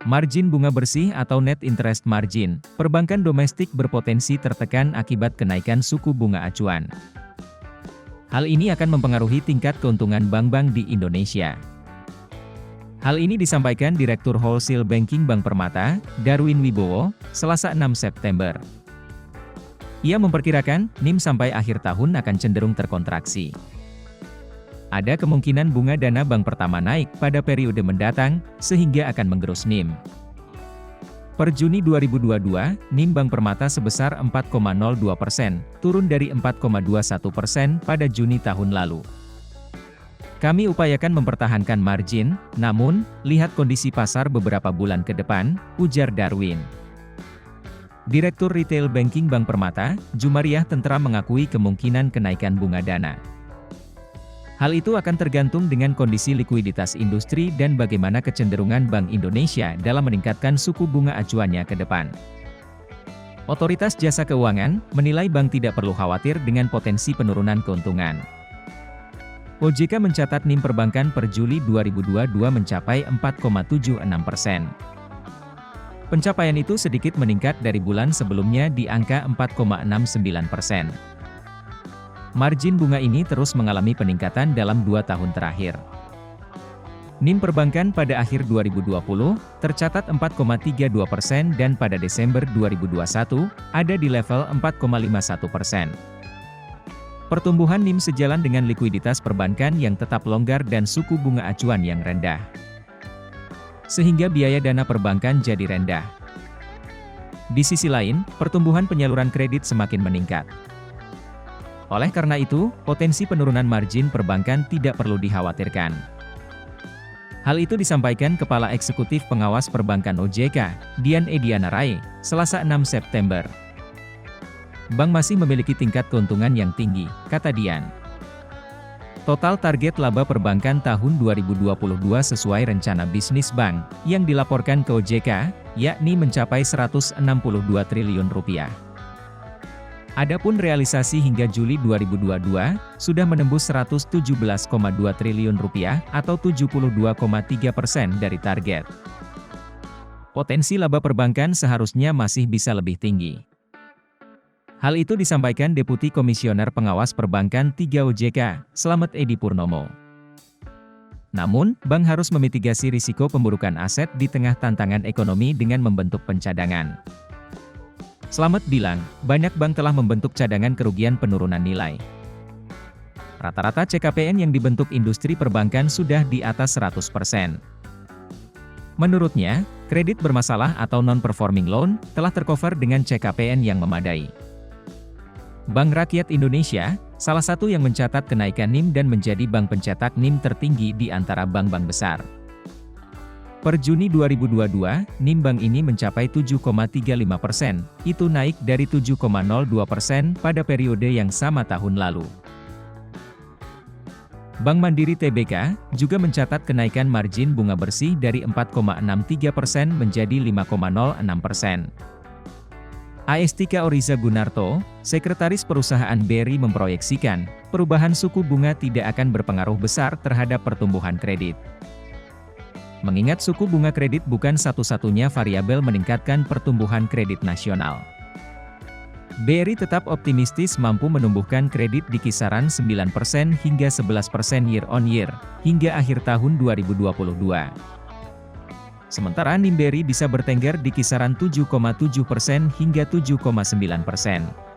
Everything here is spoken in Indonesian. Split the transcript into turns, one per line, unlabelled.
Margin bunga bersih atau net interest margin, perbankan domestik berpotensi tertekan akibat kenaikan suku bunga acuan. Hal ini akan mempengaruhi tingkat keuntungan bank-bank di Indonesia. Hal ini disampaikan Direktur Wholesale Banking Bank Permata, Darwin Wibowo, Selasa 6 September. Ia memperkirakan, NIM sampai akhir tahun akan cenderung terkontraksi. Ada kemungkinan bunga dana bank pertama naik pada periode mendatang, sehingga akan menggerus NIM. Per Juni 2022, NIM Bank Permata sebesar 4,02%, turun dari 4,21% pada Juni tahun lalu. Kami upayakan mempertahankan margin, namun, lihat kondisi pasar beberapa bulan ke depan, ujar Darwin. Direktur Retail Banking Bank Permata, Jumariah Tentram mengakui kemungkinan kenaikan bunga dana. Hal itu akan tergantung dengan kondisi likuiditas industri dan bagaimana kecenderungan Bank Indonesia dalam meningkatkan suku bunga acuannya ke depan. Otoritas Jasa Keuangan menilai bank tidak perlu khawatir dengan potensi penurunan keuntungan. OJK mencatat NIM perbankan per Juli 2022 mencapai 4,76%. Pencapaian itu sedikit meningkat dari bulan sebelumnya di angka 4,69%. Margin bunga ini terus mengalami peningkatan dalam 2 tahun terakhir. NIM perbankan pada akhir 2020, tercatat 4,32% dan pada Desember 2021, ada di level 4,51%. Pertumbuhan NIM sejalan dengan likuiditas perbankan yang tetap longgar dan suku bunga acuan yang rendah. Sehingga biaya dana perbankan jadi rendah. Di sisi lain, pertumbuhan penyaluran kredit semakin meningkat. Oleh karena itu, potensi penurunan margin perbankan tidak perlu dikhawatirkan. Hal itu disampaikan Kepala Eksekutif Pengawas Perbankan OJK, Dian Ediana Rai, Selasa 6 September. Bank masih memiliki tingkat keuntungan yang tinggi, kata Dian. Total target laba perbankan tahun 2022 sesuai rencana bisnis bank, yang dilaporkan ke OJK, yakni mencapai Rp162 triliun. Adapun realisasi hingga Juli 2022, sudah menembus Rp117,2 triliun atau 72,3% dari target. Potensi laba perbankan seharusnya masih bisa lebih tinggi. Hal itu disampaikan Deputi Komisioner Pengawas Perbankan 3 OJK, Slamet Edi Purnomo. Namun, bank harus memitigasi risiko pemburukan aset di tengah tantangan ekonomi dengan membentuk pencadangan. Slamet bilang, banyak bank telah membentuk cadangan kerugian penurunan nilai. Rata-rata CKPN yang dibentuk industri perbankan sudah di atas 100%. Menurutnya, kredit bermasalah atau non-performing loan telah tercover dengan CKPN yang memadai. Bank Rakyat Indonesia, salah satu yang mencatat kenaikan NIM dan menjadi bank pencetak NIM tertinggi di antara bank-bank besar. Per Juni 2022, NIM bank ini mencapai 7,35%, itu naik dari 7,02% pada periode yang sama tahun lalu. Bank Mandiri Tbk juga mencatat kenaikan margin bunga bersih dari 4,63% menjadi 5,06%. Aestika Oriza Gunarto, Sekretaris Perusahaan BRI memproyeksikan, perubahan suku bunga tidak akan berpengaruh besar terhadap pertumbuhan kredit. Mengingat suku bunga kredit bukan satu-satunya variabel meningkatkan pertumbuhan kredit nasional. BRI tetap optimistis mampu menumbuhkan kredit di kisaran 9% hingga 11% year-on-year, hingga akhir tahun 2022. Sementara NIM BRI bisa bertengger di kisaran 7,7% hingga 7,9%.